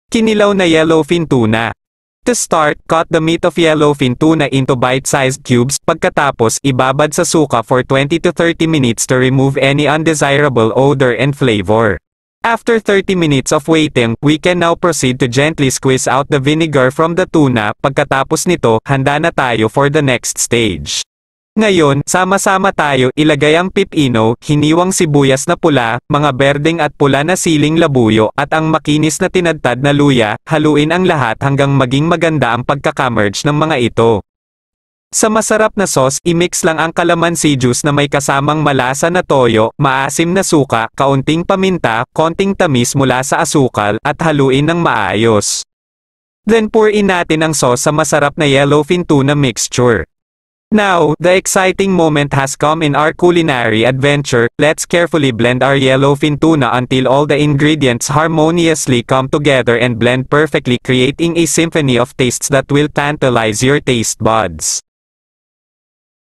Kinilaw na yellowfin tuna. To start, cut the meat of yellowfin tuna into bite-sized cubes. Pagkatapos, ibabad sa suka for 20 to 30 minutes to remove any undesirable odor and flavor. After 30 minutes of waiting, we can now proceed to gently squeeze out the vinegar from the tuna. Pagkatapos nito, handa na tayo for the next stage. Ngayon, sama-sama tayo ilagay ang pipino, hiniwang sibuyas na pula, mga berdeng at pula na siling labuyo, at ang makinis na tinadtad na luya. Haluin ang lahat hanggang maging maganda ang pagkakamerge ng mga ito. Sa masarap na sauce, i-mix lang ang calamansi juice na may kasamang malasa na toyo, maasim na suka, kaunting paminta, konting tamis mula sa asukal, at haluin ng maayos. Then pour in natin ang sauce sa masarap na yellowfin tuna mixture. Now, the exciting moment has come in our culinary adventure. Let's carefully blend our yellowfin tuna until all the ingredients harmoniously come together and blend perfectly, creating a symphony of tastes that will tantalize your taste buds.